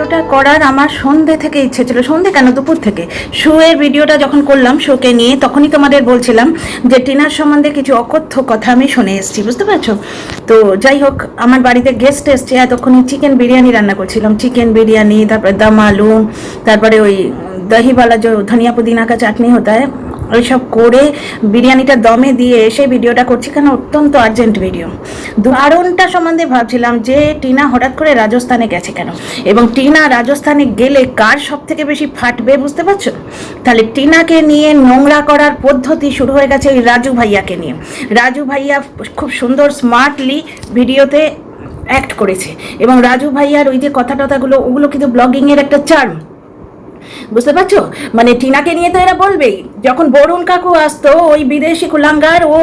ভিডিওটা করার আমার সন্ধ্যে থেকে ইচ্ছে ছিল, সন্ধ্যে কেন দুপুর থেকে। শোয়ের ভিডিওটা যখন করলাম শোকে নিয়ে, তখনই তোমাদের বলছিলাম যে টিনার সম্বন্ধে কিছু অকথ্য কথা আমি শুনে এসেছি, বুঝতে পারছো? তো যাই হোক, আমার বাড়িতে গেস্ট এসছে, এতক্ষণই চিকেন বিরিয়ানি রান্না করছিলাম, চিকেন বিরিয়ানি, তারপরে দম আলু, তারপরে ওই দহিওয়ালা যে ধনিয়া পুদিনা কা চাটনি হতা হয়, ওইসব করে বিরিয়ানিটা দমে দিয়ে এসে ভিডিওটা করছি, কেন অত্যন্ত আর্জেন্ট ভিডিও। কারণটা সম্বন্ধে ভাবছিলাম যে টিনা হঠাৎ করে রাজস্থানে গেছে কেন, এবং টিনা রাজস্থানে গেলে কার সব থেকে বেশি ফাটবে, বুঝতে পারছো? তাহলে টিনাকে নিয়ে নোংরা করার পদ্ধতি শুরু হয়ে গেছে ওই রাজু ভাইয়াকে নিয়ে। রাজু ভাইয়া খুব সুন্দর স্মার্টলি ভিডিওতে অ্যাক্ট করেছে, এবং রাজু ভাইয়ার ওই যে কথা টথাগুলো, ওগুলো কিন্তু ব্লগিংয়ের একটা চার্ম, বুঝতে পারছো? মানে টিনাকে নিয়ে তো এরা বলবেই। যখন বরুণ কাকু আসতো, ওই বিদেশি কুলাঙ্গার ও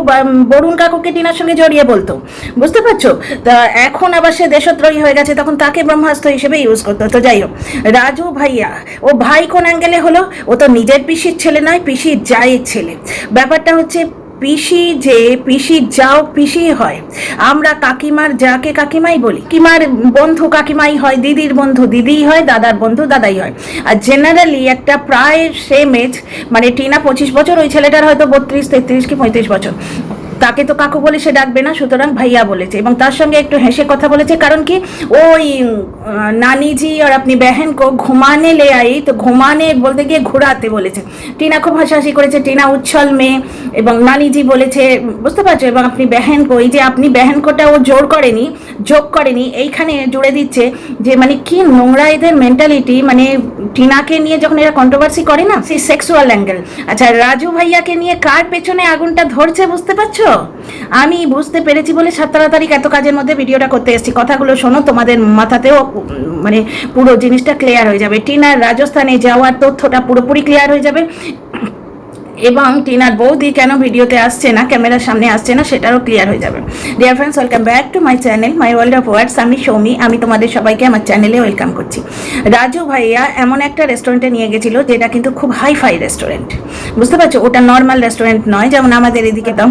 বরুণ কাকুকে টিনার সঙ্গে জড়িয়ে বলতো, বুঝতে পারছো? তা এখন আবার সে দেশদ্রোহী হয়ে গেছে, তখন তাকে ব্রহ্মাস্ত্র হিসেবে ইউজ করতো। তো যাই হোক, রাজু ভাইয়া ও ভাই কোন অ্যাঙ্গেলে হলো? ও তো নিজের পিসির ছেলে নয়, পিসির জায়ের ছেলে। ব্যাপারটা হচ্ছে পিসি যে পিসির যাও পিসি হয়, আমরা কাকিমার যাকে কাকিমাই বলি, কিমার বন্ধু কাকিমাই হয়, দিদির বন্ধু দিদিই হয়, দাদার বন্ধু দাদাই হয়। আর জেনারেলি একটা প্রায় সেম এজ, মানে টিনা 25 বছর, ওই ছেলেটার হয়তো 32, 33 কি 35 বছর, তাকে তো কাকু বলে সে ডাকবে না, সুতরাং ভাইয়া বলেছে, এবং তার সঙ্গে একটু হেসে কথা বলেছে। কারণ কি, ওই নানি জি আর আপনি बहन को घुमाने ले आई, তো ঘুমানে বলতে গিয়ে ঘোরাতে বলেছে। টিনা খুব হাসাহাসি করেছে, টিনা উচ্ছল মেয়ে, এবং নানি জি বলেছে, বুঝতে পারছো? এবং আপনি बहन को, এই যে আপনি बहन কোটা ও জোর করেনি, যোগ করেনি, এইখানে জুড়ে দিচ্ছে যে মানে কি নোংরা এদের মেন্টালিটি। মানে টিনাকে নিয়ে যখন এরা কন্ট্রোভার্সি করে না, সেই সেক্সুয়াল অ্যাঙ্গেল। আচ্ছা, রাজু ভাইয়াকে নিয়ে কার পেছনে আগুনটা ধরছে, বুঝতে পারছো? আমি বুঝতে পেরেছি বলে 17 তারিখ এত কাজের মধ্যে ভিডিওটা করতে এসেছি। কথাগুলো শোনো, তোমাদের মাথাতেও মানে পুরো জিনিসটা ক্লিয়ার হয়ে যাবে। টিনার রাজস্থানে যাওয়ার তথ্যটা পুরোপুরি ক্লিয়ার হয়ে যাবে, এবং টিনার বৌদি কেন ভিডিওতে আসছে না, ক্যামেরার সামনে আসছে না, সেটারও ক্লিয়ার হয়ে যাবে। Dear friends, welcome back to my channel, my world of words. আমি সৌমি, আমি তোমাদের সবাইকে আমার চ্যানেলে ওয়েলকাম করছি। রাজু ভাইয়া এমন একটা রেস্টুরেন্টে নিয়ে গেছিল, যেটা কিন্তু খুব হাইফাই রেস্টুরেন্ট, বুঝতে পারছো? ওটা নর্মাল রেস্টুরেন্ট নয়, যেমন আমাদের এদিকে তো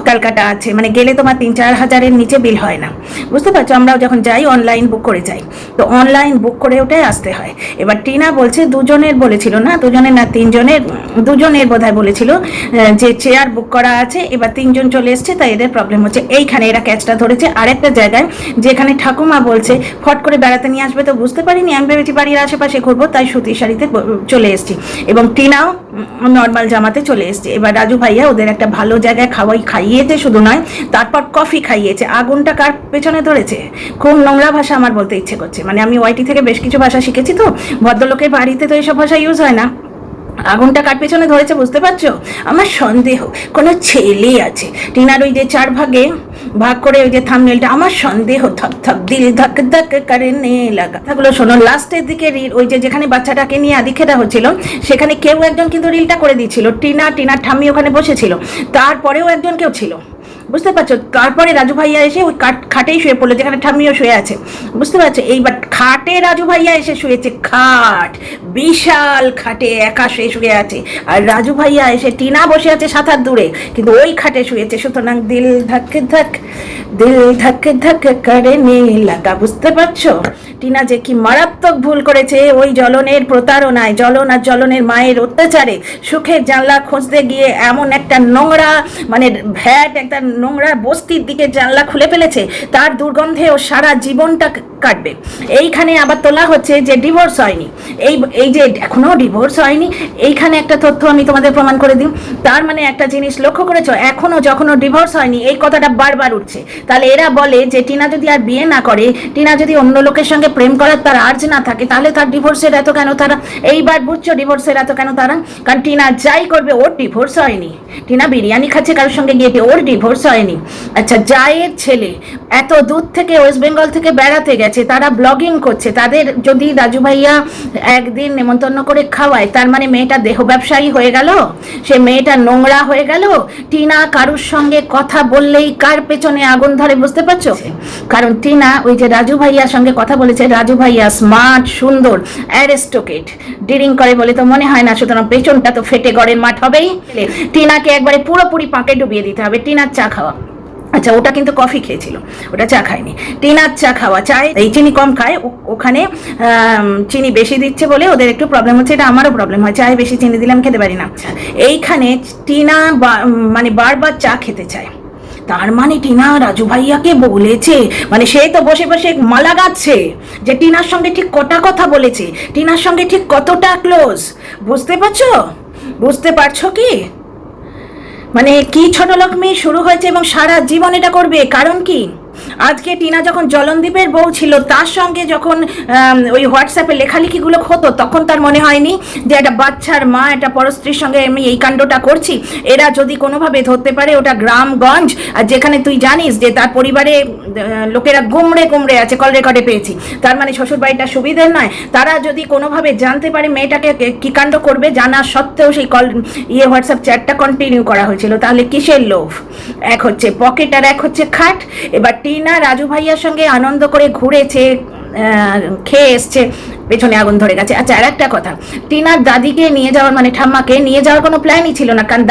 ক্যালকাটা আছে, মানে গেলে তোমার 3-4 হাজারের নিচে বিল হয় না, বুঝতে পারছো? আমরাও যখন যাই অনলাইন বুক করে যাই, তো অনলাইন বুক করে ওটাই আসতে হয়। এবার টিনা বলছে দুজনের বলেছিল না, দুজনের না তিনজনের, দুজনের বোধহয় বলেছিল যে চেয়ার বুক করা আছে, এবার 3 জন চলে এসছে, তাই এদের প্রবলেম হচ্ছে। এইখানে এরা ক্যাচটা ধরেছে। আরেকটা জায়গায় যেখানে ঠাকুমা বলছে ফট করে বেড়াতে নিয়ে আসবে, তো বুঝতে পারিনি, আমি ভেবেছি বাড়ির আশেপাশে ঘুরবো, তাই সুতির শাড়িতে চলে এসছি, এবং টিনাও নর্মাল জামাতে চলে এসছে। এবার রাজু ভাইয়া ওদের একটা ভালো জায়গায় খাইয়েছে, শুধু নয়, তারপর কফি খাইয়েছে। আগুনটা কার পেছনে ধরেছে? খুব নোংরা ভাষা আমার বলতে ইচ্ছে করছে, মানে আমি ওয়াইটি থেকে বেশ কিছু ভাষা শিখেছি, তো ভদ্রলোকের বাড়িতে তো এইসব ভাষা ইউজ হয় না। আগুনটা কার পেছনে ধরেছে, বুঝতে পারছো? আমার সন্দেহ কোনো ছেলে আছে। টিনার ওই যে 4 ভাগে ভাগ করে ওই যে থাম্বনেলটা, আমার সন্দেহ, থক থক দিল ধক ধক করনে লাগা। কথাগুলো শোনো, লাস্টের দিকে ওই যে যেখানে বাচ্চাটাকে নিয়ে আদিক্ষেতা হচ্ছিল, সেখানে কেউ একজন কিন্তু রিলটা করে দিচ্ছিল, টিনার ঠাম্মি ওখানে বসেছিল, তারপরেও একজন কেউ ছিল, বুঝতে পারছো? তারপরে রাজু ভাইয়া এসে ওই খাটেই শুয়ে পড়লো, যেখানে ঠাম্মিও শুয়ে আছে, বুঝতে পারছো? এইবার খাটে রাজু ভাইয়া এসে শুয়েছে, খাট বিশাল খাটে একা শুয়ে আছে, আর রাজু ভাইয়া এসে, টিনা বসে আছে 7 হাত দূরে, কিন্তু ওই খাটে শুয়েছে। সুতরাং দিল ধক ধক করে নে লাগা, বুঝতে পারছো? টিনা যে কি মারাত্মক ভুল করেছে ওই জ্বলনের প্রতারণায়, জ্বলন আর জ্বলনের মায়ের অত্যাচারে, সুখের জানলা খুঁজতে গিয়ে এমন একটা নোংরা, মানে ভ্যাট একটা নোংরা বস্তির দিকে জানলা খুলে ফেলেছে, তার দুর্গন্ধে ও সারা জীবনটা কাটবে। এইখানে আবার তোলা হচ্ছে যে ডিভোর্স হয়নি, এই যে এখনো ডিভোর্স হয়নি। এইখানে একটা তথ্য আমি তোমাদের প্রমাণ করে দিই। তার মানে একটা জিনিস লক্ষ্য করেছো, এখনো যখনও ডিভোর্স হয়নি, এই কথাটা বারবার উঠছে। তাহলে এরা বলে যে টিনা যদি আর বিয়ে না করে, টিনা যদি অন্য লোকের সঙ্গে প্রেম করার তার আর্জ না থাকে, তাহলে তার ডিভোর্সের এত কেন তারা? এইবার বুঝছো ডিভোর্সের এত কেন তারা? কারণ টিনা যাই করবে, ওর ডিভোর্স হয়নি। টিনা বিরিয়ানি খাচ্ছে কারোর সঙ্গে গিয়ে, ওর ডিভোর্স হয়নি। আচ্ছা, জায়ের ছেলে এত দূর থেকে ওয়েস্ট বেঙ্গল থেকে বেড়াতে গেছে, তারা ব্লগিং করছে, তাদের যদি রাজু ভাইয়া একদিন নেমন্তন্ন করে খাওয়ায়, তার মানে মেয়েটা দেহ ব্যবসায়ী হয়ে গেল, সে মেয়েটা নোংরা হয়ে গেল। টিনা কারুর সঙ্গে কথা বললেই কার পেছনে আগুন ধরে, বুঝতে পারছো? কারণ টিনা ওই যে রাজু ভাইয়ার সঙ্গে কথা বলেছে, রাজু ভাইয়া স্মার্ট, সুন্দর, অ্যারিস্টোক্রেট, ড্রিং করে বলে তো মনে হয় না, সুতরাং পেছনটা তো ফেটে গড়ের মাঠ হবেই। টিনাকে একবারে পুরোপুরি পাকে ডুবিয়ে দিতে হবে, টিনার চা খাওয়া। আচ্ছা, ওটা কিন্তু কফি খেয়েছিল, ওটা চা খায়নি। টিনার চা খাওয়া, চায় এই চিনি কম খায়, ওখানে চিনি বেশি দিচ্ছে বলে ওদের একটু প্রবলেম হচ্ছে। এটা আমারও প্রবলেম হয়, চায়ে বেশি চিনি দিলে আমি খেতে পারি না। এইখানে টিনা মানে বারবার চা খেতে চায়। তার মানে টিনা রাজু ভাইয়াকে বলেছে, মানে সে তো বসে বসে মালা গাচ্ছে যে টিনার সঙ্গে ঠিক কটা কথা বলেছে, টিনার সঙ্গে ঠিক কতটা ক্লোজ। বুঝতে পারছো? বুঝতে পারছো কি? মানে কি ছোট লোক মেয়ে শুরু হয়েছে এবং সারা জীবন এটা করবে। কারণ কি, আজকে টিনা যখন জলনদীপের বউ ছিল তার সঙ্গে যখন ওই হোয়াটসঅ্যাপে লেখালেখিগুলো হতো, তখন তার মনে হয়নি যে একটা বাচ্চার মা একটা পরস্ত্রীর সঙ্গে আমি এই কাণ্ডটা করছি, এরা যদি কোনোভাবে ধরতে পারে, ওটা গ্রামগঞ্জ, আর যেখানে তুই জানিস যে তার পরিবারে লোকেরা গুমড়ে গুমড়ে আছে, কল রেকর্ডে পেয়েছি, তার মানে শ্বশুরবাড়িটা সুবিধের নয়, তারা যদি কোনোভাবে জানতে পারে মেয়েটাকে কি কাণ্ড করবে, জানা সত্ত্বেও সেই হোয়াটসঅ্যাপ চ্যাটটা কন্টিনিউ করা হয়েছিল, তাহলে কিসের লোভ? এক হচ্ছে পকেট আর এক হচ্ছে খাট। এবার টিনা রাজু ভাইয়ার সঙ্গে আনন্দ করে ঘুরেছে, খেয়ে এসছে, পেছনে আগুন ধরে গেছে। আচ্ছা, আর একটা কথা, টিনার দাদিকে নিয়ে যাওয়ার, মানে ঠাম্মাকে নিয়ে যাওয়ার কোনো প্ল্যানই ছিল না, কারণ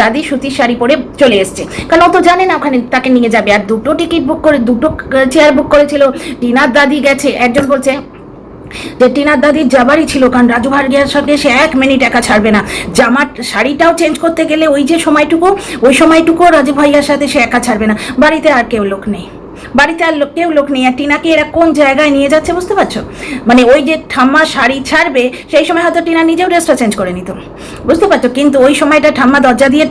দাদি সুতির শাড়ি পরে চলে এসছে, কারণ ও তো জানে না ওখানে তাকে নিয়ে যাবে। আর দুটো টিকিট বুক করে, দুটো চেয়ার বুক করেছিল, টিনার দাদি গেছে। একজন বলছে যে টিনার দাদির যাবারই ছিল, কারণ রাজু ভাইয়ার সঙ্গে সে 1 মিনিট একা ছাড়বে না। জামার শাড়িটাও চেঞ্জ করতে গেলে ওই যে সময়টুকু, ওই সময়টুকু রাজু ভাইয়ার সাথে সে একা ছাড়বে না। বাড়িতে আর কেউ লোক নেই, বাড়িতে আর কেউ লোক নেই। আর টিনাকে এরা কোন জায়গায় নিয়ে যাচ্ছে বুঝতে পারছো? মানে ওই যে ঠাম্মা শাড়ি ছাড়বে সেই সময় হয়তো টিনা নিজেও ড্রেসটা চেঞ্জ করে নিত, বুঝতে পারছো? কিন্তু ওই সময়টা ঠাম্মা দরজা দিয়ে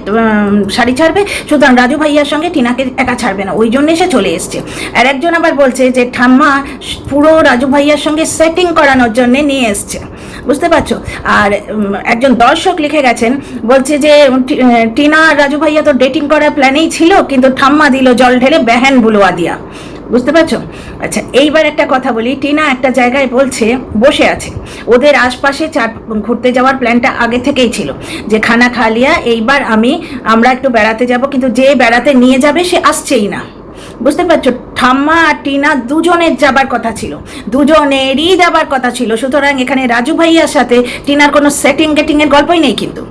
শাড়ি ছাড়বে, সুতরাং রাজু ভাইয়ার সঙ্গে টিনাকে একা ছাড়বে না, ওই জন্য সে চলে এসছে। আর একজন আবার বলছে যে ঠাম্মা পুরো রাজু ভাইয়ার সঙ্গে সেটিং করানোর জন্য নিয়ে এসছে, বুঝতে পারছো? আর একজন দর্শক লিখে গেছেন, বলছে যে টিনা রাজু ভাইয়া তো ডেটিং করার প্ল্যানেই ছিল, কিন্তু ঠাম্মা দিল জল ঢেলে বেহেন বুলুয়া দিয়া। বুঝতে পারছো? আচ্ছা, এইবার একটা কথা বলি, টিনা একটা জায়গায় বলছে বসে আছে, ওদের আশপাশে ঘুরতে যাওয়ার প্ল্যানটা আগে থেকেই ছিল, যে খানা খা লিয়া এইবার আমরা একটু বেড়াতে যাব, কিন্তু যে বেড়াতে নিয়ে যাবে সে আসছেই না। বুঝতে পারছো? ঠাম্মা আর টিনা দুজনের যাবার কথা ছিল, দুজনেরই যাবার কথা ছিল। সুতরাং এখানে রাজু ভাইয়ার সাথে টিনার কোনো সেটিং গেটিংয়ের গল্পই নেই। কিন্তু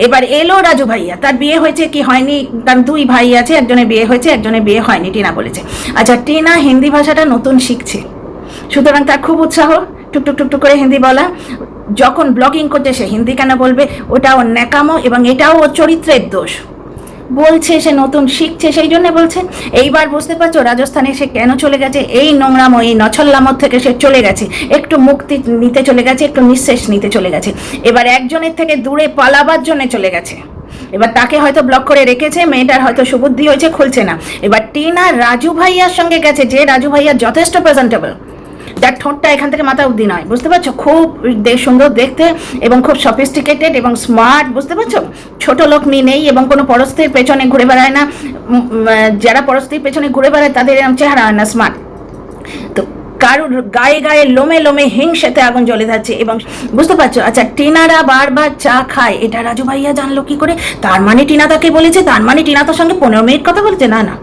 এবার এলো রাজু ভাইয়া, তার বিয়ে হয়েছে কি হয়নি, কারণ 2 ভাই আছে, একজনের বিয়ে হয়েছে, একজনের বিয়ে হয়নি, টিনা বলেছে। আচ্ছা, টিনা হিন্দি ভাষাটা নতুন শিখছে, সুতরাং তার খুব উৎসাহ টুকটুক টুকটুক করে হিন্দি বলা। যখন ব্লগিং করছে সে হিন্দি কেন বলবে? ওটা ওর ন্যাকামো এবং এটাও ওর চরিত্রের দোষ। বলছে সে নতুন শিখছে, সেই জন্য বলছে। এইবার বুঝতে পারছো রাজস্থানে সে কেন চলে গেছে? এই নোংরামো, এই নছল্লামো থেকে সে চলে গেছে, একটু মুক্তি নিতে চলে গেছে, একটু নিঃশ্বাস নিতে চলে গেছে। এবার একজনের থেকে দূরে পালাবার জন্য চলে গেছে। এবার তাকে হয়তো ব্লক করে রেখেছে, মেয়েটার হয়তো সুবুদ্ধি হয়েছে, খুলছে না। এবার টিনা রাজু ভাইয়ার সঙ্গে গেছে, যে রাজু ভাইয়া যথেষ্ট প্রেজেন্টেবল, যার ঠোঁটটা এখান থেকে মাথা অব্দি নয়, বুঝতে পারছো? খুব সুন্দর দেখতে এবং খুব সফিস্টিকেটেড এবং স্মার্ট, বুঝতে পারছো? ছোট লোক মেয়ে নেই এবং কোনো পরস্ত্রীর পেছনে ঘুরে বেড়ায় না। যারা পরস্ত্রীর পেছনে ঘুরে বেড়ায় তাদের এরকম চেহারা হয় না, স্মার্ট। তো কারুর গায়ে গায়ে লোমে লোমে হিংসেতে আগুন জ্বলে যাচ্ছে, এবং বুঝতে পারছো? আচ্ছা, টিনারা বারবার চা খায়, এটা রাজু ভাইয়া জানলো কি করে? তার মানে টিনা তাকে বলেছে, তার মানে টিনা তার সঙ্গে 15 মিনিট কথা বলেছে? না না,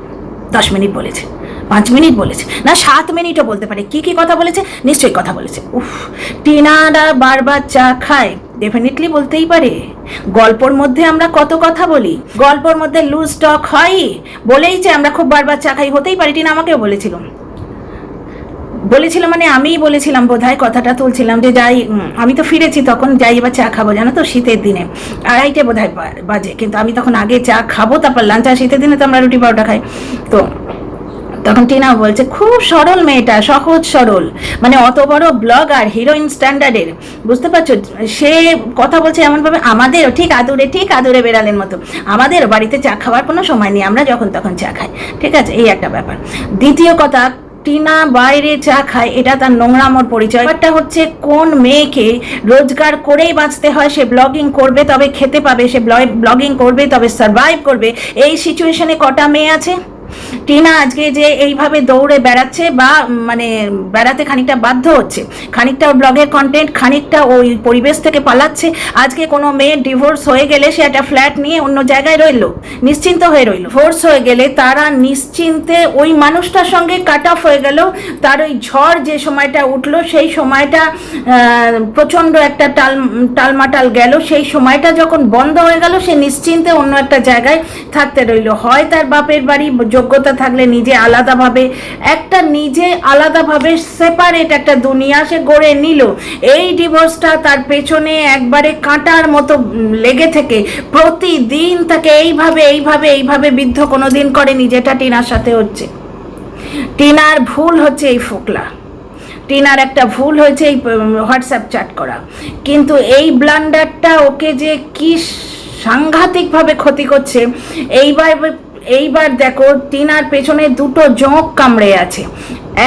10 মিনিট বলেছে, 5 মিনিট বলেছে, না 7 মিনিটও বলতে পারে। কি কি কথা বলেছে? নিশ্চয়ই কথা বলেছে। উফ, টিনারা বারবার চা খায়, ডেফিনেটলি বলতেই পারে। গল্পর মধ্যে আমরা কত কথা বলি, গল্পর মধ্যে লুজ টক হয়, বলেই যে আমরা খুব বারবার চা খাই, হতেই পারে। টিনা আমাকেও বলেছিল মানে আমিই বলেছিলাম বোধহয়, কথাটা তুলছিলাম যে যাই, আমি তো ফিরেছি তখন, যাই এবার চা খাবো, জানো তো, শীতের দিনে 2:30 বোধহয় বাজে, কিন্তু আমি তখন আগে চা খাবো, তারপর লাঞ্চ। আর শীতের দিনে তো আমরা রুটি পরোটা খাই। তো তখন টিনা বলছে খুব সরল মেয়েটা, সহজ সরল, মানে অত বড় ব্লগার, হিরোইন স্ট্যান্ডার্ডের, বুঝতে পারছো? সে কথা বলছে এমনভাবে, আমাদেরও ঠিক আদুরে বেড়ালের মতো, আমাদেরও বাড়িতে চা খাওয়ার কোনো সময় নেই, আমরা যখন তখন চা খাই, ঠিক আছে? এই একটা ব্যাপার। দ্বিতীয় কথা, টিনা বাইরে চা খায়, এটা তার নোংরামোর পরিচয়। ব্যাপারটা হচ্ছে, কোন মেয়েকে রোজগার করেই বাঁচতে হয়, সে ব্লগিং করবে তবে খেতে পাবে, সে ব্লগিং করবে তবে সার্ভাইভ করবে, এই সিচুয়েশনে কটা মেয়ে আছে? টিনা আজকে যে এইভাবে দৌড়ে বেড়াচ্ছে, বা মানে বেড়াতে খানিকটা বাধ্য হচ্ছে, খানিকটা ওর ব্লগের কন্টেন্ট, খানিকটা ওই পরিবেশ থেকে পালাচ্ছে। আজকে কোনো মেয়ের ডিভোর্স হয়ে গেলে সে একটা ফ্ল্যাট নিয়ে অন্য জায়গায় রইল, নিশ্চিন্ত হয়ে রইল। ডিভোর্স হয়ে গেলে তারা নিশ্চিন্তে ওই মানুষটার সঙ্গে কাট অফ হয়ে গেল, তার ওই ঝড় যে সময়টা উঠলো, সেই সময়টা প্রচণ্ড একটা টালমাটাল গেল, সেই সময়টা যখন বন্ধ হয়ে গেল, সে নিশ্চিন্তে অন্য একটা জায়গায় থাকতে রইল। হয় তার বাপের বাড়ি যোগ্য যোগ্যতা থাকলে নিজে আলাদাভাবে সেপারেট একটা দুনিয়া সে গড়ে নিল। এই ডিভোর্সটা তার পেছনে একবারে কাঁটার মতো লেগে থেকে প্রতিদিন তাকে এইভাবে বিদ্ধ কোনোদিন করেনি, যেটা টিনার সাথে হচ্ছে। টিনার ভুল হচ্ছে এই ফোকলা, টিনার একটা ভুল হয়েছে এই হোয়াটসঅ্যাপ চ্যাট করা, কিন্তু এই ব্লান্ডারটা ওকে যে কি সাংঘাতিকভাবে ক্ষতি করছে। এইবার দেখো টিনার পেছনে দুটো জোঁক কামড়ে আছে,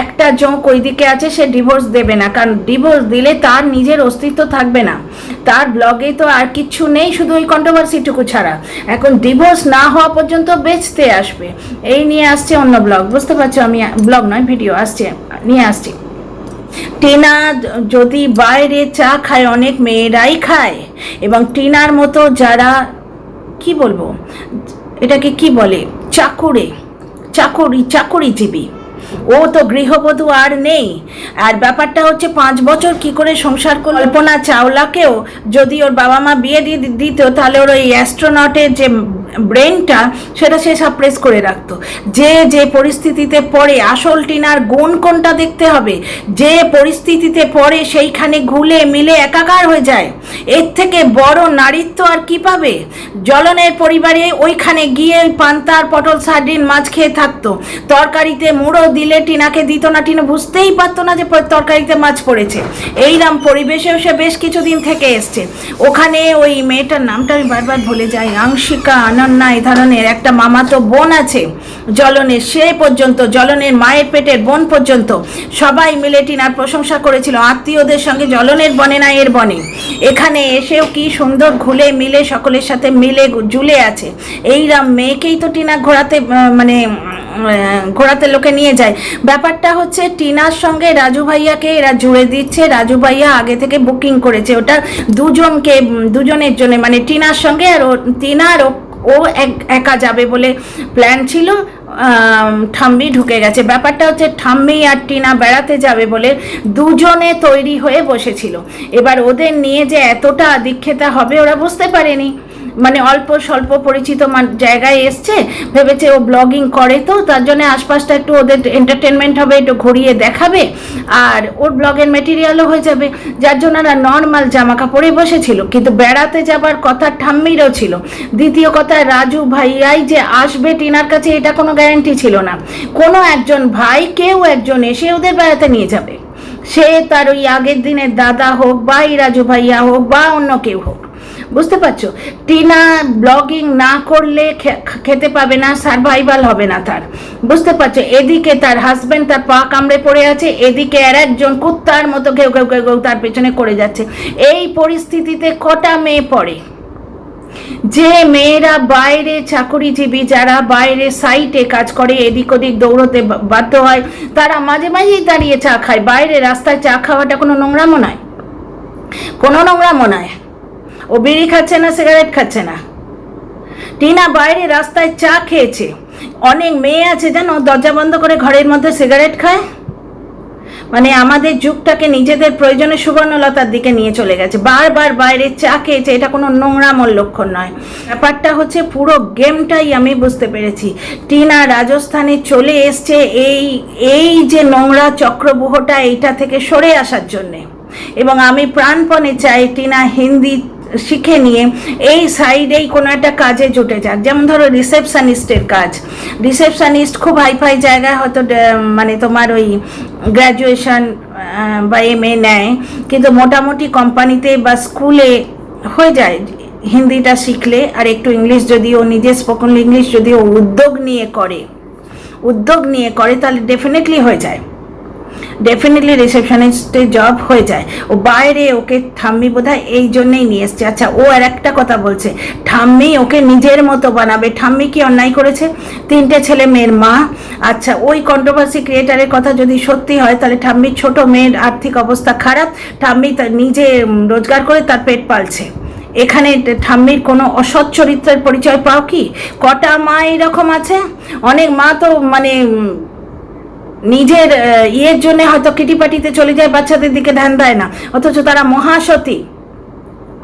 একটা জোঁক ওইদিকে আছে, সে ডিভোর্স দেবে না, কারণ ডিভোর্স দিলে তার নিজের অস্তিত্ব থাকবে না, তার ব্লগে তো আর কিচ্ছু নেই, শুধু ওই কন্ট্রোভার্সিটুকু ছাড়া। এখন ডিভোর্স না হওয়া পর্যন্ত বেচতে আসবে, এই নিয়ে আসছে অন্য ব্লগ, বুঝতে পারছো? আমি ব্লগ নয় ভিডিও নিয়ে আসছি। টিনা যদি বাইরে চা খায়, অনেক মেয়েরাই খায়, এবং টিনার মতো যারা কি বলবো এটাকে কি বলে চাকুরিজীবী, ও তো গৃহবধূ আর নেই। আর ব্যাপারটা হচ্ছে 5 বছর কি করে সংসার করল। কল্পনা চাওলাকেও যদি ওর বাবা মা বিয়ে দিয়ে দিত, তাহলে ওর ওই অ্যাস্ট্রোনটের যে ব্রেনটা সেটা সে সাপ্রেস করে রাখতো। যে পরিস্থিতিতে পড়ে, আসল টিনার গুণ কোনটা দেখতে হবে, যে পরিস্থিতিতে পড়ে সেইখানে ঘুলে মিলে একাকার হয়ে যায়। এর থেকে বড় নারীত্ব আর কি পাবে? জ্বলনের পরিবারে ওইখানে গিয়ে পান্তার পটল সার্ডিন মাছ খেয়ে থাকতো, তরকারিতে মুড়ো দিলে টিনাকে দিত না, টিনা বুঝতেই পারতো না যে তরকারিতে মাছ পড়েছে। এইরকম পরিবেশেও সে বেশ কিছুদিন থেকে এসছে। ওখানে ওই মেয়েটার নামটা আমি বারবার ভুলে যাই, আংশিকা অনন্যা এই ধরনের একটা মামাতো বোন আছে জ্বলনের, সে পর্যন্ত জ্বলনের মায়ের পেটের বোন পর্যন্ত সবাই মিলে টিনার প্রশংসা করেছিল, আত্মীয়দের সঙ্গে জ্বলনের বনে না এর বনে। এখানে এসেও কি সুন্দর ঘুলে মিলে সকলের সাথে মিলে জুলে আছে। এইরকম মেয়েকেই তো টিনা ঘোরাতে লোকে নিয়ে যায়। ব্যাপারটা হচ্ছে টিনার সঙ্গে রাজু ভাইয়াকে এরা জুড়ে দিচ্ছে। রাজু ভাইয়া আগে থেকে বুকিং করেছে ওটা দুজনের জন্য, মানে টিনার সঙ্গে আর টিনার ও একা যাবে বলে প্ল্যান ছিল। ঠাম্মি ঢুকে গেছে। ব্যাপারটা হচ্ছে ঠাম্মি আর টিনা বেড়াতে যাবে বলে দুজনে তৈরি হয়ে বসেছিল। এবার ওদের নিয়ে যে এতটা দীক্ষেতা হবে ওরা বুঝতে পারেনি, মানে অল্প স্বল্প পরিচিত জায়গায় এসছে, ভেবেছে ও ব্লগিং করে তো তার জন্য আশপাশটা একটু ওদের এন্টারটেনমেন্ট হবে, একটু ঘুরিয়ে দেখাবে আর ওর ব্লগের মেটেরিয়ালও হয়ে যাবে, যার জন্য ওরা নর্মাল জামা কাপড়ে বসেছিল। কিন্তু বেড়াতে যাবার কথা ঠাম্মিরও ছিল। দ্বিতীয় কথা, রাজু ভাইয়াই যে আসবে টিনার কাছে এটা কোনো গ্যারান্টি ছিল না। কোনো একজন ভাই, কেউ একজন এসে ওদের বেড়াতে নিয়ে যাবে, সে তার ওই আগের দিনের দাদা হোক বা এই রাজু ভাইয়া হোক বা অন্য কেউ হোক। বুঝতে পারছো? টিনা ব্লগিং না করলে খেতে পাবে না, সার্ভাইভাল হবে না তার। বুঝতে পারছো? এদিকে তার হাজবেন্ড তার পা কামড়ে পড়ে আছে, এদিকে আর একজন কুত্তার মতো কেউ তার পেছনে করে যাচ্ছে। এই পরিস্থিতিতে কটা মেয়ে পড়ে? যে মেয়েরা বাইরে চাকুরিজীবী, যারা বাইরে সাইটে কাজ করে, এদিক ওদিক দৌড়তে বাধ্য হয়, তারা মাঝে মাঝেই দাঁড়িয়ে চা খায়। বাইরে রাস্তায় চা খাওয়াটা কোনো নোংরামো নয়, কোনো নোংরামো নয়। ও বিড়ি খাচ্ছে না, সিগারেট খাচ্ছে না। টিনা বাইরে রাস্তায় চা খেয়েছে। অনেক মেয়ে আছে জানো, দরজা বন্ধ করে ঘরের মধ্যে সিগারেট খায়। মানে আমাদের যুগটাকে নিজেদের প্রয়োজনে সুবর্ণলতার দিকে নিয়ে চলে গেছে। বারবার বাইরে চা খেয়েছে, এটা কোনো নোংরামোর লক্ষণ নয়। ব্যাপারটা হচ্ছে পুরো গেমটাই আমি বুঝতে পেরেছি। টিনা রাজস্থানে চলে এসছে এই যে নোংরা চক্রব্যূহটা, এইটা থেকে সরে আসার জন্যে। এবং আমি প্রাণপণে চাই টিনা হিন্দি শিখে নিয়ে এই সাইডেই কোনো একটা কাজে জুটে যাক। যেমন ধরো রিসেপশনিস্টের কাজ, রিসেপশনিস্ট খুব হাইফাই জায়গায় হয়তো মানে তোমার ওই গ্র্যাজুয়েশন বা MA নেয়, কিন্তু মোটামুটি কোম্পানিতে বা স্কুলে হয়ে যায় হিন্দিটা শিখলে। আর একটু ইংলিশ যদিও, নিজে স্পোকেন ইংলিশ যদিও উদ্যোগ নিয়ে করে তাহলে ডেফিনেটলি হয়ে যায়, ডেফিনেটলি রিসেপশনিস্টের জব হয়ে যায়। ও বাইরে ওকে ঠাম্মি বোধহয় এই জন্যেই নিয়ে এসছে। আচ্ছা, ও আর একটা কথা বলছে, ঠাম্মি ওকে নিজের মতো বানাবে। ঠাম্মি কি অন্যায় করেছে? 3টে ছেলে মেয়ের মা। আচ্ছা, ওই কন্ট্রোভার্সি ক্রিয়েটারের কথা যদি সত্যি হয়, তাহলে ঠাম্মির ছোট মেয়ের আর্থিক অবস্থা খারাপ, ঠাম্মি তার নিজে রোজগার করে তার পেট পালছে। এখানে ঠাম্মির কোনো অসৎ চরিত্রের পরিচয় পাও কি? কটা মা এরকম আছে? অনেক মা তো মানে নিজের ইয়ের জন্য হয়তো কিটিপাটিতে চলে যায়, বাচ্চাদের দিকে ধ্যান দেয় না, অথচ তারা মহাসতী।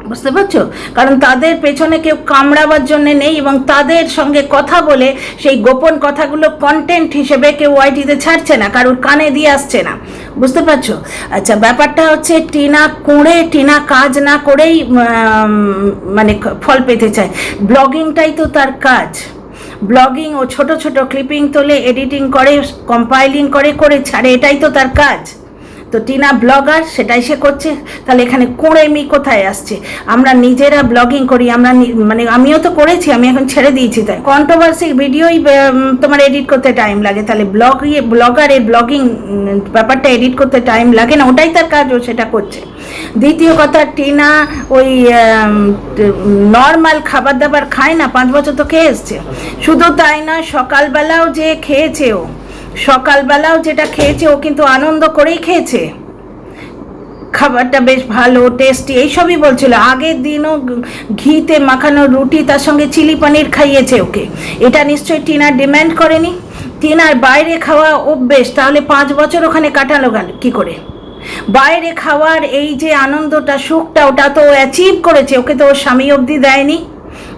বুঝতে পারছো? কারণ তাদের পেছনে কেউ কামড়াবার জন্য নেই, এবং তাদের সঙ্গে কথা বলে সেই গোপন কথাগুলো কন্টেন্ট হিসেবে কেউ ওয়াইটিতে ছাড়ছে না, কারোর কানে দিয়ে আসছে না। বুঝতে পারছো? আচ্ছা, ব্যাপারটা হচ্ছে টিনা কাজ না করেই মানে ফল পেতে চায়। ব্লগিংটাই তো তার কাজ। ব্লগিং, ও ছোট ছোট ক্লিপিং তোলে, এডিটিং করে, কম্পাইলিং করে ছাড়ে, এটাই তো তার কাজ। তো টিনা ব্লগার, সেটাই সে করছে। তাহলে এখানে কুঁড়েমি কোথায় আসছে? আমরা নিজেরা ব্লগিং করি, আমরা মানে আমিও তো করেছি, আমি এখন ছেড়ে দিয়েছি। তাই কন্ট্রোভার্সি ভিডিওই তোমার এডিট করতে টাইম লাগে, তাহলে ব্লগারের ব্লগিং ব্যাপারটা এডিট করতে টাইম লাগে না? ওটাই তার কাজ, ও সেটা করছে। দ্বিতীয় কথা, টিনা ওই নর্মাল খাবার দাবার খায় না, 5 বছর তো খেয়ে এসছে। শুধু তাই নয়, সকালবেলাও যেটা খেয়েছে ও কিন্তু আনন্দ করেই খেয়েছে, খাবারটা বেশ ভালো, টেস্টি, এইসবই বলছিল। আগের দিনও ঘিতে মাখানো রুটি, তার সঙ্গে চিলি পনির খাইয়েছে ওকে। এটা নিশ্চয়ই টিনা ডিম্যান্ড করেনি। টিনার বাইরে খাওয়া অভ্যেস, তাহলে 5 বছর ওখানে কাটালো কি করে? বাইরে খাওয়ার এই যে আনন্দটা, সুখটা, ওটা তো ও অ্যাচিভ করেছে। ওকে তো ওর স্বামী অবধি দেয়নি,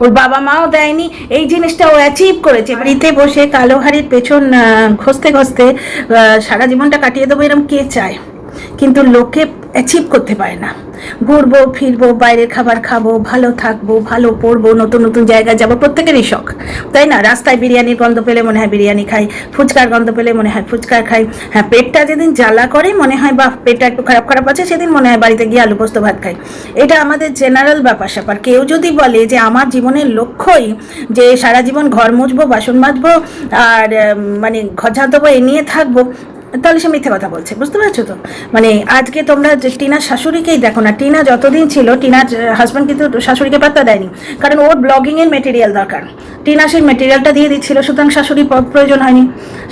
ওর বাবা মাও দেয়নি, এই জিনিসটা ও অ্যাচিভ করেছে। বাড়িতে বসে কালো হাড়ির পেছন ঘষতে সারা জীবনটা কাটিয়ে দেবো, এরকম কে চায়? কিন্তু লোকে অ্যাচিভ করতে পারে না। ঘুরবো ফিরবো, বাইরের খাবার খাবো, ভালো থাকবো, ভালো পড়বো, নতুন নতুন জায়গায় যাবো, প্রত্যেকেরই শখ, তাই না? রাস্তায় বিরিয়ানির গন্ধ পেলে মনে হয় বিরিয়ানি খাই, ফুচকার গন্ধ পেলে মনে হয় ফুচকা খাই। হ্যাঁ, পেটটা যেদিন জ্বালা করে মনে হয় বা পেটটা একটু খারাপ আছে, সেদিন মনে হয় বাড়িতে গিয়ে আলু পোস্ত ভাত খাই। এটা আমাদের জেনারেল ব্যাপার স্যাপার। কেউ যদি বলে যে আমার জীবনের লক্ষ্যই যে সারা জীবন ঘর মুছবো, বাসন মাজবো, আর মানে ঘর ঝাড় দেবো, এ নিয়ে থাকবো, তাহলে সে মিথ্যে কথা বলছে। বুঝতে পারছো তো? মানে আজকে তোমরা টিনার শাশুড়িকেই দেখো না, টিনা যতদিন ছিল, টিনার হাজব্যান্ড কিন্তু শাশুড়িকে পাত্তা দেয়নি, কারণ ওর ব্লগিংয়ের মেটেরিয়াল দরকার। টিনা সেই মেটেরিয়ালটা দিয়ে দিচ্ছিল, সুতরাং শাশুড়ি প্রয়োজন হয়নি।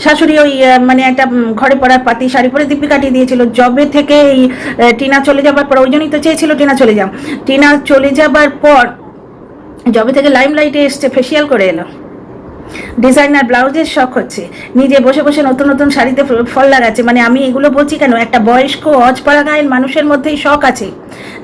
শাশুড়ি ওই মানে একটা ঘরে পড়ার পাতি শাড়ি পরে দিব্যি কাটিয়ে দিয়েছিল। জবে থেকে এই টিনা চলে যাবার পর, ওই জন্যই তো চেয়েছিল টিনা চলে যাবার পর জবে থেকে লাইমলাইটে এসছে, ফেসিয়াল করে এলো, ডিজাইনার ব্লাউজের শখ হচ্ছে, নিজে বসে বসে নতুন নতুন শাড়িতে ফল লাগাচ্ছে। মানে আমি এগুলো বলছি কেন? একটা বয়স্ক অজপাড়াগাঁয়ের মানুষের মধ্যেই শখ আছে,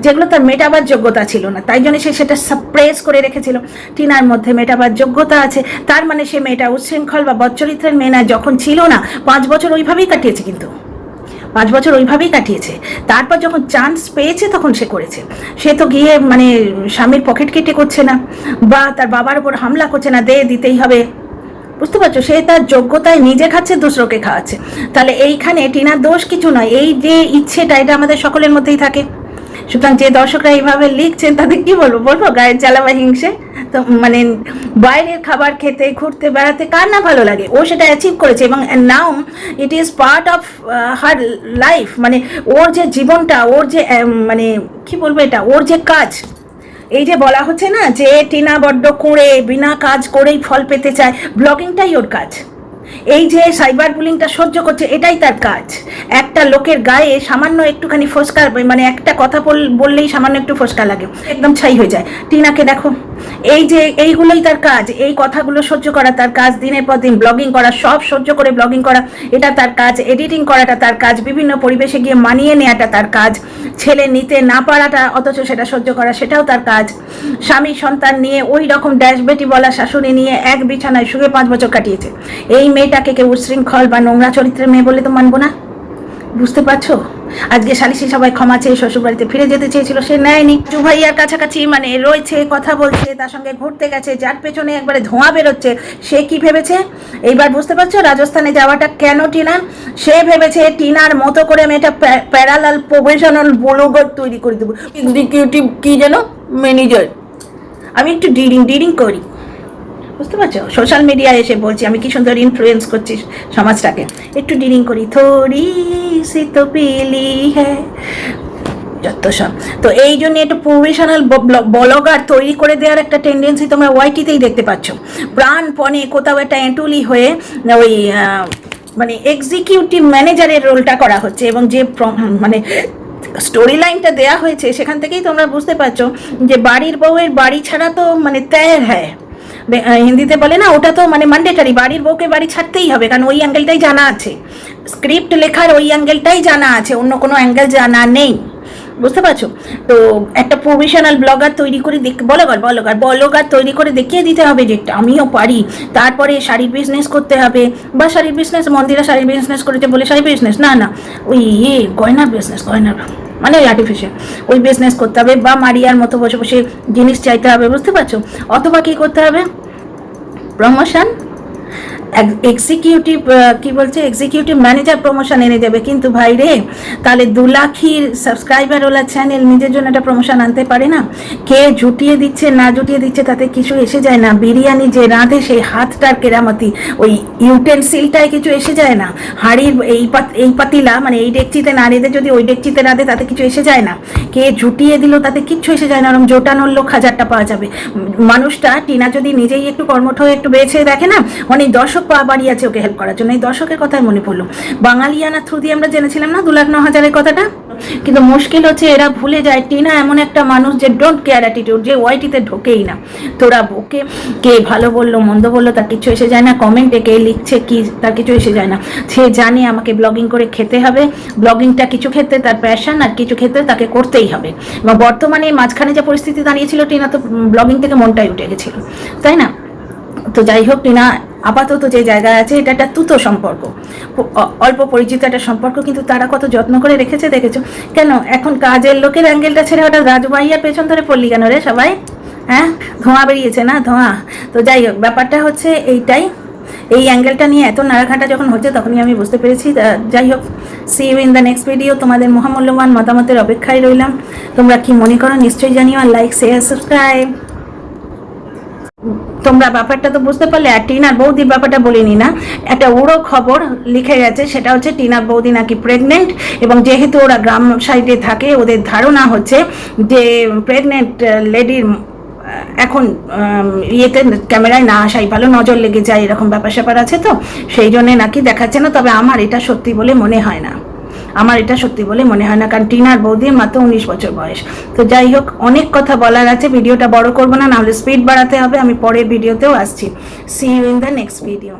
যেগুলো তার মেটাবার যোগ্যতা ছিল না, তাই জন্য সে সেটা সাপ্রেস করে রেখেছিল। টিনার মধ্যে মেটাবার যোগ্যতা আছে, তার মানে সে মেয়েটা উচ্ছৃঙ্খল বা বদচরিত্রের মেয়ে না। যখন ছিল না, 5 বছর ওইভাবেই কাটিয়েছে, কিন্তু 5 বছর ওইভাবেই কাটিয়েছে। তারপর যখন চান্স পেয়েছে তখন সে করেছে। সে তো গিয়ে মানে স্বামীর পকেট কেটে করছে না, বা তার বাবার উপর হামলা করছে না, দিতেই হবে। বুঝতে পারছো? সে তার যোগ্যতায় নিজে খাচ্ছে, দুসরোকে খাওয়াচ্ছে। তাহলে এইখানে টিনার দোষ কিছু নয়, এই যে ইচ্ছেটা, এটা আমাদের সকলের মধ্যেই থাকে। সুতরাং যে দর্শকরা এইভাবে লিখছেন তাদের কি বলবো গায়ের জ্বালা বা হিংসে? তো মানে বাইরের খাবার খেতে, ঘুরতে বেড়াতে কার না ভালো লাগে? ও সেটা অ্যাচিভ করেছে, এবং now it is part of her life. মানে ওর যে জীবনটা, ওর যে মানে কি বলবো, এটা ওর যে কাজ। এই যে বলা হচ্ছে না যে টিনা বড্ড কুঁড়ে, বিনা কাজ করেই ফল পেতে চায়, ব্লগিংটাই ওর কাজ। এই যে সাইবার বুলিংটা সহ্য করছে, এটাই তার কাজ। একটা লোকের গায়ে সামান্য একটুখানি ফোসকা, মানে একটা কথা বললেই সামান্য একটু ফোসকা লাগে, একদম ছাই হয়ে যায়। টিনাকে দেখো, এই যে এইগুলোই তার কাজ, এই কথাগুলো সহ্য করা তার কাজ, দিনের পর দিন ব্লগিং করা, সব সহ্য করে ব্লগিং করা, এটা তার কাজ। এডিটিং করাটা তার কাজ, বিভিন্ন পরিবেশে গিয়ে মানিয়ে নেওয়াটা তার কাজ, ছেলে নিতে না পারাটা অথচ সেটা সহ্য করা, সেটাও তার কাজ। স্বামী সন্তান নিয়ে ওই রকম ড্যাশবেটি বলা শাশুড়ি নিয়ে এক বিছানায় শুয়ে 5 বছর কাটিয়েছে। এই মেয়েটাকে কেউ উচ্ছৃঙ্খল বা নোংরা চরিত্রের মেয়ে বলে তো মানবো না। বুঝতে পারছো? আজকে শালিশি সবাই ক্ষমা চেয়ে শ্বশুর বাড়িতে ফিরে যেতে চেয়েছিল, সে নেয়নি। জুভাইয়ার কাছাকাছি মানে রয়েছে, কথা বলছে, তার সঙ্গে ঘুরতে গেছে, যার পেছনে একবারে ধোঁয়া বেরোচ্ছে। সে কি ভেবেছে? এইবার বুঝতে পারছো রাজস্থানে যাওয়াটা কেন টিনার? সে ভেবেছে টিনার মতো করে আমি একটা প্যারালাল প্রফেশনাল ব্লগার তৈরি করে দেবো, এক্সিকিউটিভ কি যেন ম্যানেজার। আমি একটু ডিরিং করি, বুঝতে পারছো? সোশ্যাল মিডিয়ায় এসে বলছি আমি কি সুন্দর ইনফ্লুয়েন্স করছি সমাজটাকে, একটু ডিরিং করি, থোড়ি সি তো পিলি হ্যাঁ, যত সব। তো এই জন্য একটু প্রফেশনাল ব্লগার তৈরি করে দেওয়ার একটা টেন্ডেন্সি তোমরা ওয়াইটিতেই দেখতে পাচ্ছ। প্রাণপণে কোথাও একটা এঁটুলি হয়ে ওই মানে এক্সিকিউটিভ ম্যানেজারের রোলটা করা হচ্ছে, এবং যে মানে স্টোরি লাইনটা দেওয়া হয়েছে সেখান থেকেই তোমরা বুঝতে পারছো যে বাড়ির বউয়ের বাড়ি ছাড়া তো মানে ত্যার হ্যায়, হিন্দিতে বলে না, ওটা তো মানে ম্যান্ডেটারি। বাড়ির বউকে বাড়ি ছাড়তেই হবে, কারণ ওই অ্যাঙ্গেলটাই জানা আছে, স্ক্রিপ্ট লেখার ওই অ্যাঙ্গেলটাই জানা আছে, অন্য কোনো অ্যাঙ্গেল জানা নেই। বুঝতে পারছো? তো একটা প্রফেশনাল ব্লগার তৈরি করে ব্লগার তৈরি করে দেখিয়ে দিতে হবে যে আমিও পারি। তারপরে শাড়ির বিজনেস করতে হবে, বা শাড়ির বিজনেস, মন্দিরা শাড়ির বিজনেস করেছে বলে শাড়ির বিজনেস না, ওই গয়নার বিজনেস, মানে ওই আর্টিফিশিয়াল ওই বিজনেস করতে হবে, বা মারিয়ার মতো বসে বসে জিনিস চাইতে হবে, বুঝতে পারছো? অথবা কী করতে হবে, promotion, executive executive manager promotion এনে দেবে। কিন্তু ভাই রে, তাহলে 2 লাখের সাবস্ক্রাইবার ওলা চ্যানেল নিজের জন্য একটা প্রমোশন আনতে পারে না? কে জুটিয়ে দিচ্ছে না জুটিয়ে দিচ্ছে তাতে কিছু এসে যায় না। বিরিয়ানি যে রাঁধে সেই হাতটার কেরামতি, ওই ইউটেন্সিলটায় কিছু এসে যায় না। হাঁড়ির এই পাতিলা, মানে এই ডেকচিতে না রেঁধে যদি ওই ডেকচিতে রাঁধে তাতে কিছু এসে যায় না। কে জুটিয়ে দিল তাতে কিচ্ছু এসে যায় না, ওরকম জোটানোর লোক 1000টা পাওয়া যাবে। মানুষটা টিনা যদি নিজেই একটু কর্মঠ হয়ে একটু বেছে দেখে না, অনেক দর্শক পা বাড়িয়েছে ওকে হেল্প করার জন্য। এই দর্শকের কথাই মনে পড়লো, বাঙালিয়ানা থ্রু দিয়ে আমরা জেনেছিলাম না 2,09,000-এর কথাটা। কিন্তু মুশকিল হচ্ছে এরা ভুলে যায় টিনা এমন একটা মানুষ যে ডোন্ট কেয়ার অ্যাটিটিউড, যে ওয়াইটিতে ঢোকেই না। তোরা বকে, কে ভালো বললো মন্দ বললো তার কিছু এসে যায় না, কমেন্টে কে লিখছে কি তার কিছু এসে যায় না। সে জানে আমাকে ব্লগিং করে খেতে হবে, ব্লগিংটা কিছু ক্ষেত্রে তার প্যাশন, আর কিছু ক্ষেত্রে তাকে করতেই হবে। এবং বর্তমানে মাঝখানে যে পরিস্থিতি দাঁড়িয়েছিল, টিনা তো ব্লগিং থেকে মনটাই উঠে গেছিল, তাই না? তো যাই হোক, টিনা আপাতত যে জায়গায় আছে এটা একটা তুতো সম্পর্ক, অল্প পরিচিত একটা সম্পর্ক, কিন্তু তারা কত যত্ন করে রেখেছে দেখেছো? কেন এখন কাজের লোকের অ্যাঙ্গেলটা ছেড়ে ওটা রাজবাইয়ার পেছন ধরে পড়লি কেন রে সবাই? হ্যাঁ, ধোঁয়া বেরিয়েছে না, ধোঁয়া। তো যাই হোক, ব্যাপারটা হচ্ছে এইটাই। এই অ্যাঙ্গেলটা নিয়ে এত নাড়াঘাটা যখন হচ্ছে তখনই আমি বুঝতে পেরেছি। যাই হোক, see you in the next video. তোমাদের মহামূল্যবান মতামতের অপেক্ষায় রইলাম। তোমরা কি মনে করো নিশ্চয়ই জানিও, আর লাইক, শেয়ার, সাবস্ক্রাইব। তোমরা ব্যাপারটা তো বুঝতে পারলে। আর টিনার বৌদির ব্যাপারটা বলিনি না, একটা উড়ো খবর লিখে গেছে, সেটা হচ্ছে টিনার বৌদি নাকি প্রেগনেন্ট, এবং যেহেতু ওরা গ্রাম সাইডে থাকে ওদের ধারণা হচ্ছে যে প্রেগনেন্ট লেডির এখন ইয়েতে ক্যামেরায় না আসাই ভালো, নজর লেগে যায়, এরকম ব্যাপার স্যাপার আছে, তো সেই জন্যে নাকি দেখাচ্ছে না। তবে আমার এটা সত্যি বলে মনে হয় না, কারণ টিনার বৌদির মাত্র 19 বছর বয়স। তো যাই হোক, অনেক কথা বলার আছে, ভিডিওটা বড় করবো না, নাহলে স্পিড বাড়াতে হবে। আমি পরের ভিডিওতেও আসছি। See you in the next video.